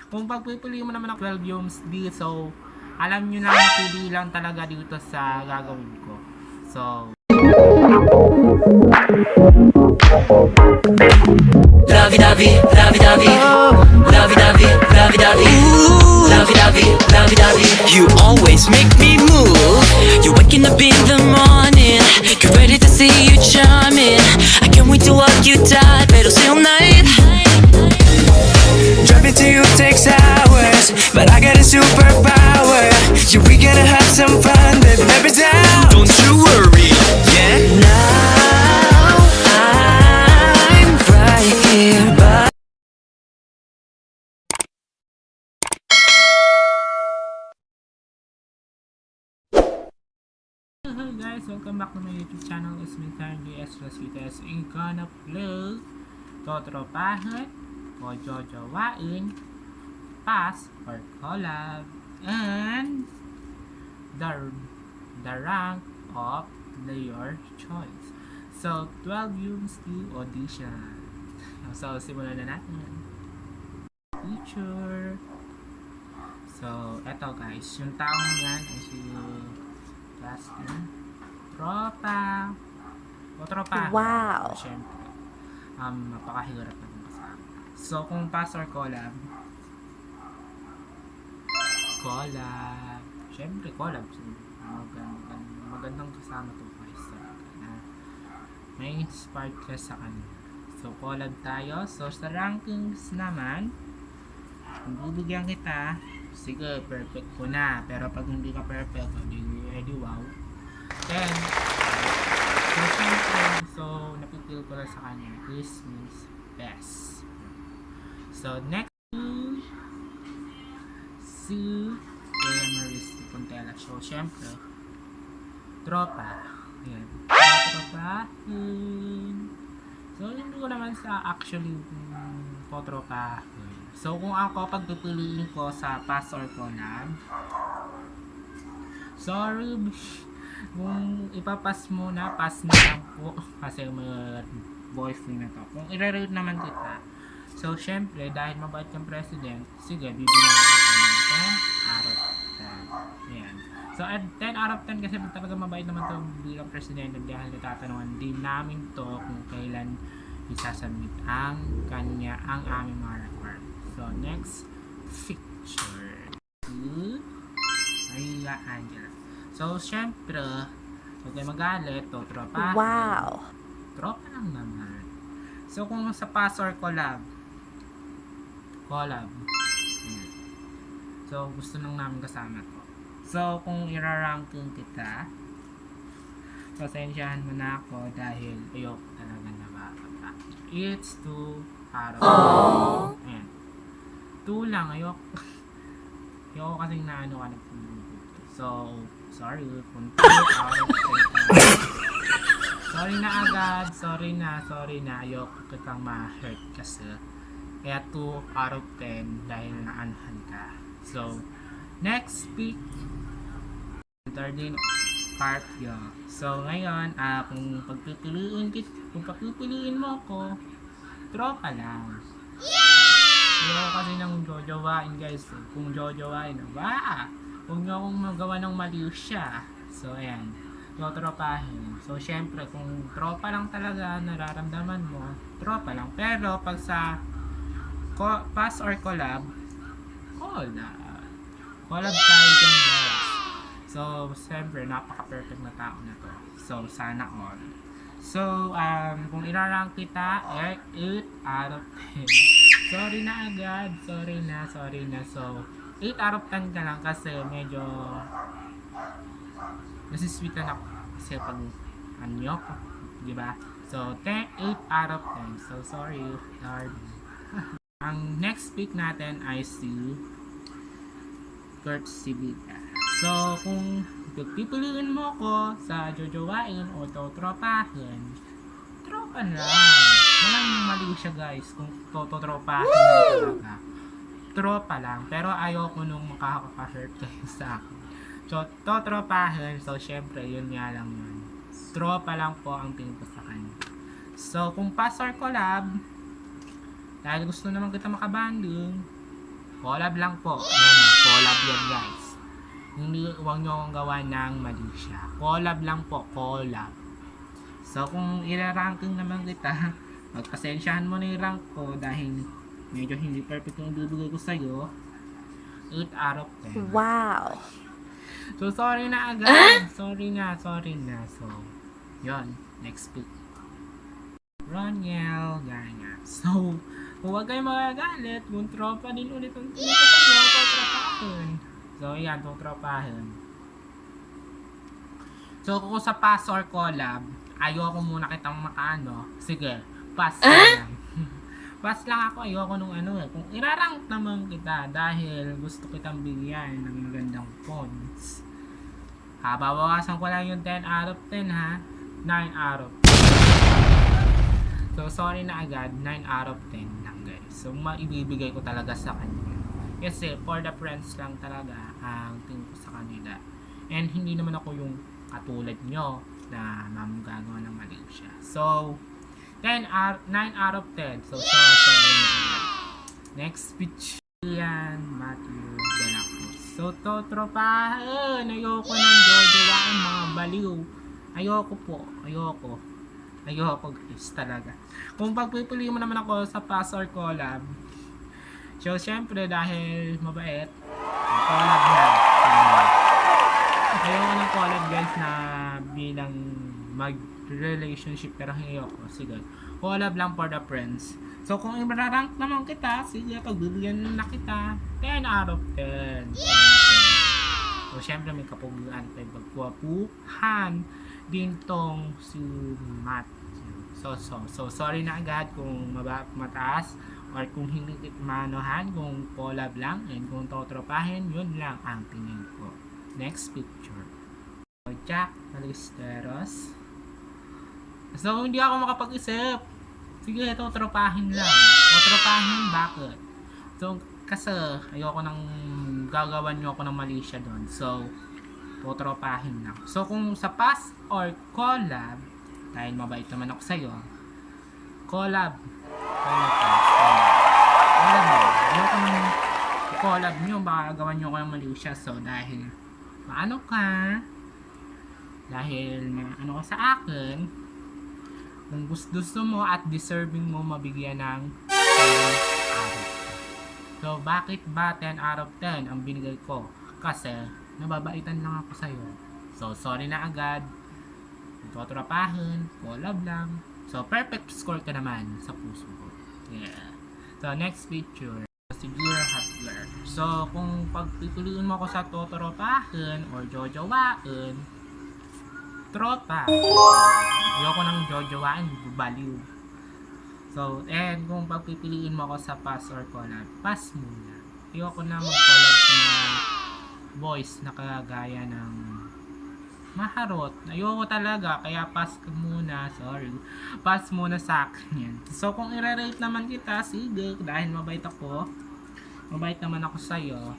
Kung pagpipili mo naman ng 12 yung deal, so alam nyo na napili lang talaga dito sa gagawin ko. So, Lovey-dovey, lovey-dovey, lovey-dovey, lovey-dovey, lovey-dovey, lovey-dovey. You always make me move. You're waking up in the morning, you're ready to see you charming. I can't wait to walk you tight, pero still night. Driving to you takes hours, but I got a superpower. Yeah, we gonna have some fun, baby, never down. Don't you worry, yeah. Now I'm right here, but hey guys, welcome back to my YouTube channel. It's me, Karen DS Rosquitas. I'm gonna play Totropahan o Jojowain, Pass or Collab, and the rank of your choice. So, 12 yung skill audition. So, simulan na natin. Teacher. So, eto guys, yung taong yan ay si Justin. Tropa. O tropa. Wow. Siyempre. Napakahirap na kung kasama. So, kung pass or collab. Collab. Siyempre, collab. Magandang kasama to guys. May inspired ka sa kanya. So, collab tayo. So, sa rankings naman, kung bibigyan kita, sige, perfect ko na. Pero pag hindi ka perfect, edi wow. Then, so, syempre, so, napipil ko lang sa kanya. This means best. So, next to si Maris Pontela. So, syempre, tropa. Ayan. Tropa. So, hindi ko naman sa actually tropa. So, kung ako pagpipiliin ko sa pass or collab, sorry, kung ipapass mo na, pass na lang po. Kasi may boyfriend na to. Kung i-rate naman kita, so, syempre, dahil mabait kang president, sige, bibigyan ko ng 10 out of 10. Ayan. So, at 10 out of 10 kasi talaga mabait naman to bilang presidente dahil natatanungan din namin to kung kailan isasubmit ang aming mga requirements. So, next picture. Maria Angela. So, syempre, huwag kayo magalit. To, tropa. Wow. Tropa lang naman. So, kung sa pass or collab. Collab. Ayan. So, gusto nang namin kasama to. So, kung iraranking kita, pasensyahan mo na ako dahil ayoko talaga na makakata. It's 2 out of 10. Ayan. 2 lang, ayoko kasing naano ka nagpulugot. So, sorry kung 2 out of 10. Sorry na agad, sorry na, ayoko kitang ma-hurt kasi. Kaya 2 out of 10 dahil naanahan ka. So, next pick, Tardin Carpio. So, ngayon, kung pagpipiliin mo ako, tropa lang. Ayoko kasi ng jojowain guys. Kung jojowain, huwag nyo akong magawa ng maliw siya. So, ayan. Tropahin. So, syempre, kung tropa lang talaga nararamdaman mo, tropa lang. Pero, pag sa pass or collab, collab tayo dyan guys. So, syempre, napaka-perfect na tao na to. So, sana all. So, kung irarank kita, 8 out of 10. Sorry na agad. Sorry na. So, 8 out of 10 ka lang kasi medyo nasisweetan ako kasi pag anyok, diba? So, 8 out of 10. So, sorry, Lord. Ang next pick natin ay si Kurt Sibita. So, kung pipiliin mo ko sa jojowain o totropahin, tropa lang. Walang mali siya guys kung totropahin lang talaga. Tropa lang. Pero ayoko nung makaka-hurt kayo sa akin. So, totropahin. So, syempre, yun nga lang yun. Tropa lang po ang tingin ko sa kanya. So, kung pass or collab, dahil gusto naman kita makabanding, Collab lang po. Ayan, collab yan guys. Hindi, huwag nyo akong gawa ng mali siya. Collab lang po, collab. So, kung iraranking naman kita, magpasensyahan mo na yung rank ko dahil medyo hindi perfect yung ibibigay ko sa'yo. 8 out of 10. Wow. So, sorry na agad. Sorry na. So, yon next pick. Roniel Ganya. So, huwag kayong magagalit kung tropa din ulit ang tutropahin. So, yan, tutropahin. So, kung sa pass or collab, ayoko muna kitang makaano. Sige, pass lang. Pass lang ako, ayoko nung ano eh. Kung irarank naman kita dahil gusto kitang bigyan ng magandang points. Babawasan ko lang yung 10 out of 10 ha. 9 out of 10. So, sorry na agad, 9 out of 10 lang guys. So, maibibigay ko talaga sa kanya. Kasi, for the friends lang talaga ang tingin ko sa kanila. And, hindi naman ako yung katulad nyo na mamagagawa ng mali siya. So, 9 out of 10. So, sorry na agad. Next speech. Yan, Matthew De La Cruz. So, tropahan. Ayoko ng jojowain mga baliw. Ayoko po. Ayoko guys talaga. Kung pagpipili mo naman ako sa pass or collab, so, syempre dahil mabait, collab na. Ayoko ng collab guys na bilang mag-relationship pero ayoko. Sige. Collab lang for the friends. So, kung i-rank naman kita, sige, pagbibigyan na kita 10 out of 10. So, syempre may kapuguan tayo pagkuwapuhan din tong si Matthew. So, sorry na agad kung mataas or kung hindi manohan, kung collab lang, and kung totropahin, yun lang ang tingin ko. Next picture. So, Jack Ballesteros. So, hindi ako makapag-isip. Sige, totropahin lang. Totropahin, bakit? So, kasi ayoko nang gagawan nyo ako ng mali siya doon. So, totropahin lang. So, kung sa pass or collab, dahil mabait naman ako sa'yo, collab ayoko nang collab nyo, baka gawan nyo ako ng mali siya. So, dahil maano ka, dahil ano ka sa akin, kung gusto mo at deserving mo mabigyan ng 10 out of 10. So, bakit ba 10 out of 10 ang binigay ko? Kasi, nababaitan lang ako sa'yo. So, sorry na agad. Totropahin, collab lang. So, perfect score ka naman sa puso ko. Yeah. So, next picture. Siguro hapler. So, kung pagpipiliin mo ako sa totropahin or jojowain, tropa. Ayoko ng jojowain, baliw. So, and kung pagpipiliin mo ako sa pass or collab, pass muna. Ayoko na mag-collab sa mga boys na kagaya ng maharot. Ayoko talaga, kaya pass ka muna. Sorry. Pass muna sa akin yan. So, kung i-rate naman kita, sige, dahil mabait ako. Mabait naman ako sa'yo.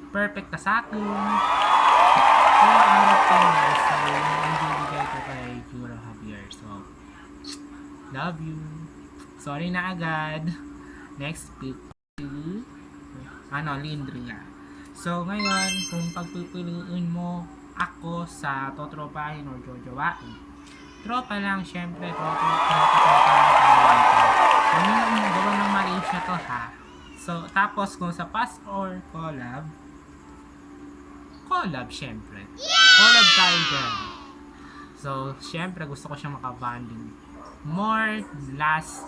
Perfect ka sa akin. Kung out of 10 guys, so yung bibigay ko kay Juro Javier. So, love you. Sorry na agad. Next pick. Lindria. So, ngayon, kung pagpipiliin mo ako sa totropahin or jojowain, tropa lang, syempre, tropa lang tayo. Kung yung gawa ng Malaysia to ha. So, tapos kung sa pass or collab, syempre. Collab tayo dyan. So, syempre, gusto ko siyang makabanding. More last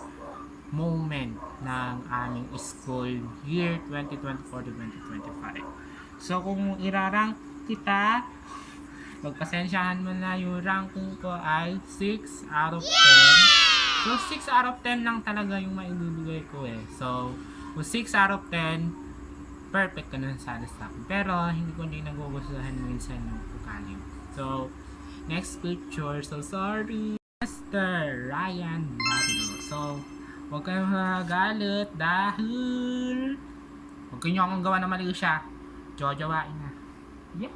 moment ng aming school year 2024 to 2025. So, kung irarank kita, magpasensyahan mo na yung ranking ko ay 6 out of 10. So, 6 out of 10 lang talaga yung maibibigay ko eh. So, kung 6 out of 10, perfect ka na sana sa akin. Pero, hindi ko din nagugustuhan minsan yung ugali. So, next picture. So, sorry, Mr. Ryan Davido. So, huwag kayong magalit dahil huwag kayo akong gawa na mali siya. Jojowain na. Yeah!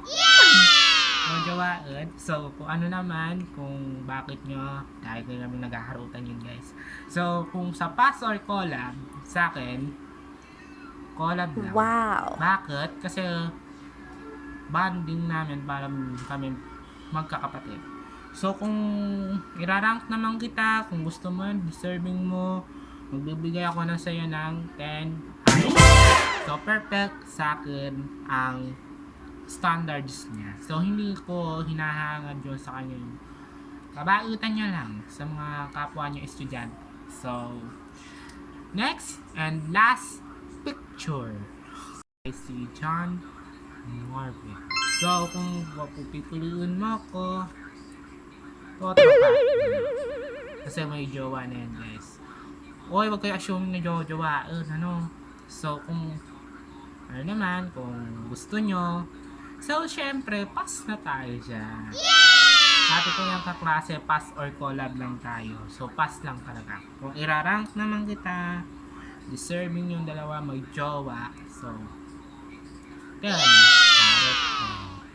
Jojowain. So, kung ano naman, kung bakit nyo, dahil kayo namin naghaharutan yun guys. So, kung sa pass or collab, sa akin, collab lang. Wow. Bakit? Kasi bonding namin para kami magkakapatid. So kung irarank naman kita, kung gusto mo, deserving mo, magbibigay ako na sa'yo ng 10. So perfect sa akin ang standards niya. So hindi ko hinahangad yun sa kanya yung kabaitan niya lang sa mga kapwa niya estudyante. So next and last picture ay si John Marvin. So kung pipiliin mo ko, totoo ka. Kasi may jowa na yan, guys. Oy, wag kayo assume na jowa. Ano? So kung ano naman, kung gusto nyo, so syempre pass na tayo dyan. Sabi ko yung kaklase, pass or collab lang tayo. So pass lang talaga. Kung irarank naman kita, deserving yung dalawa may jowa. So 10.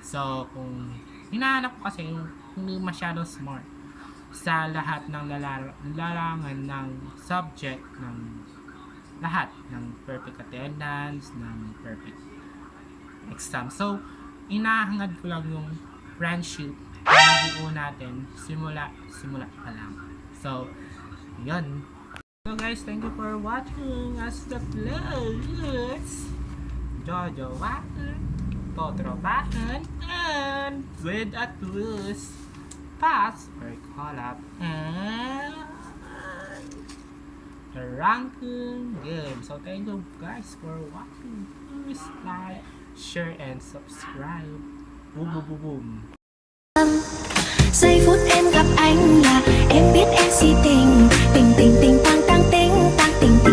So kung hinahanap ko kasi yung hindi masyadong smart sa lahat ng larangan ng subject ng lahat ng perfect attendance, ng perfect exam. So inahangad ko lang yung friendship na nabuo natin simula pa lang. So yun. So guys, thank you for watching us the vlogs. Jojo Water, Totropahan, and with a twist, pass or collab, and the ranking game. So thank you guys for watching. Please like, share, and subscribe. Boom boom boom boom. Giây phút em gặp anh là em biết em si tình. Tình tình tình tang tang tình tang tình tình.